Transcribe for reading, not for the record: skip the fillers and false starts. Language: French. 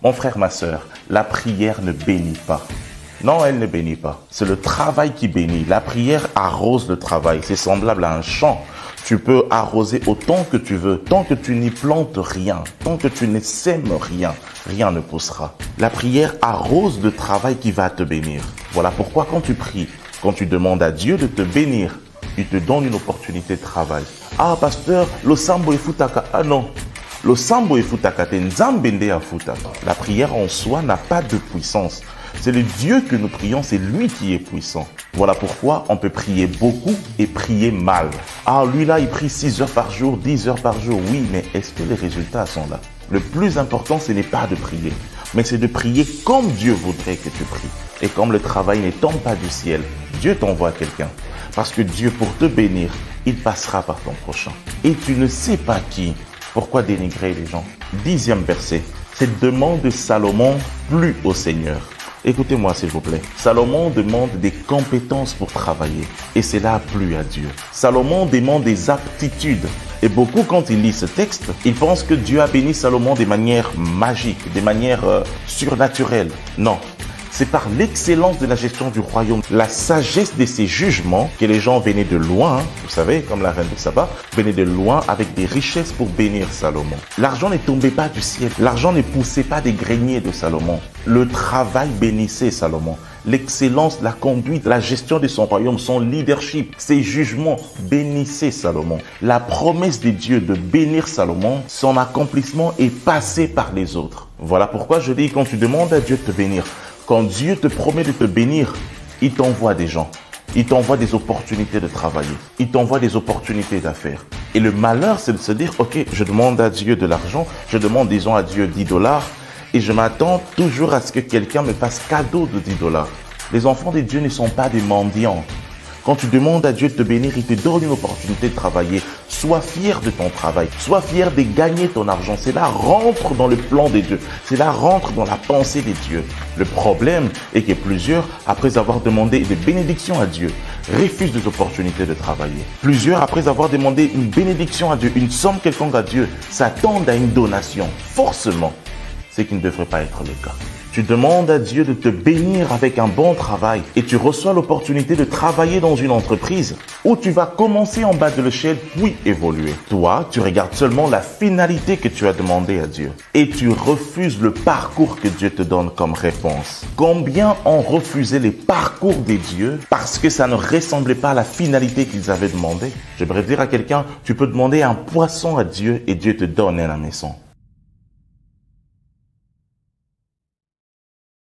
Mon frère, ma sœur, la prière ne bénit pas. Non, elle ne bénit pas. C'est le travail qui bénit. La prière arrose le travail. C'est semblable à un champ. Tu peux arroser autant que tu veux. Tant que tu n'y plantes rien, tant que tu ne sèmes rien, rien ne poussera. La prière arrose le travail qui va te bénir. Voilà pourquoi quand tu pries, quand tu demandes à Dieu de te bénir, il te donne une opportunité de travail. Ah, pasteur, lo sambo e futaka. Ah non. Lo sambo e futaka te nzambende a futaka. La prière en soi n'a pas de puissance. C'est le Dieu que nous prions, c'est lui qui est puissant. Voilà pourquoi on peut prier beaucoup et prier mal. Ah, lui là, il prie 6 heures par jour, 10 heures par jour. Oui, mais est-ce que les résultats sont là? Le plus important, ce n'est pas de prier, mais c'est de prier comme Dieu voudrait que tu pries. Et comme le travail ne tombe pas du ciel, Dieu t'envoie quelqu'un. Parce que Dieu, pour te bénir, il passera par ton prochain. Et tu ne sais pas qui. Pourquoi dénigrer les gens? 10e verset. Cette demande de Salomon plut au Seigneur. Écoutez-moi s'il vous plaît. Salomon demande des compétences pour travailler. Et cela a plu à Dieu. Salomon demande des aptitudes. Et beaucoup, quand ils lisent ce texte, ils pensent que Dieu a béni Salomon de manière magique, de manière surnaturelle. Non. C'est par l'excellence de la gestion du royaume, la sagesse de ses jugements, que les gens venaient de loin, vous savez, comme la reine de Saba, venaient de loin avec des richesses pour bénir Salomon. L'argent ne tombait pas du ciel, l'argent ne poussait pas des greniers de Salomon. Le travail bénissait Salomon. L'excellence, la conduite, la gestion de son royaume, son leadership, ses jugements bénissaient Salomon. La promesse de Dieu de bénir Salomon, son accomplissement est passé par les autres. Voilà pourquoi je dis, quand tu demandes à Dieu de te bénir, quand Dieu te promet de te bénir, il t'envoie des gens. Il t'envoie des opportunités de travailler. Il t'envoie des opportunités d'affaires. Et le malheur, c'est de se dire, ok, je demande à Dieu de l'argent, je demande, disons, à Dieu 10 $, et je m'attends toujours à ce que quelqu'un me fasse cadeau de 10 $. Les enfants de Dieu ne sont pas des mendiants. Quand tu demandes à Dieu de te bénir, il te donne une opportunité de travailler. Sois fier de ton travail. Sois fier de gagner ton argent. Cela rentre dans le plan de Dieu. Cela rentre dans la pensée de Dieu. Le problème est que plusieurs, après avoir demandé des bénédictions à Dieu, refusent des opportunités de travailler. Plusieurs, après avoir demandé une bénédiction à Dieu, une somme quelconque à Dieu, s'attendent à une donation. Forcément, ce qui ne devrait pas être le cas. Tu demandes à Dieu de te bénir avec un bon travail et tu reçois l'opportunité de travailler dans une entreprise où tu vas commencer en bas de l'échelle puis évoluer. Toi, tu regardes seulement la finalité que tu as demandé à Dieu et tu refuses le parcours que Dieu te donne comme réponse. Combien ont refusé les parcours des dieux parce que ça ne ressemblait pas à la finalité qu'ils avaient demandé? J'aimerais dire à quelqu'un, tu peux demander un poisson à Dieu et Dieu te donne un hameçon.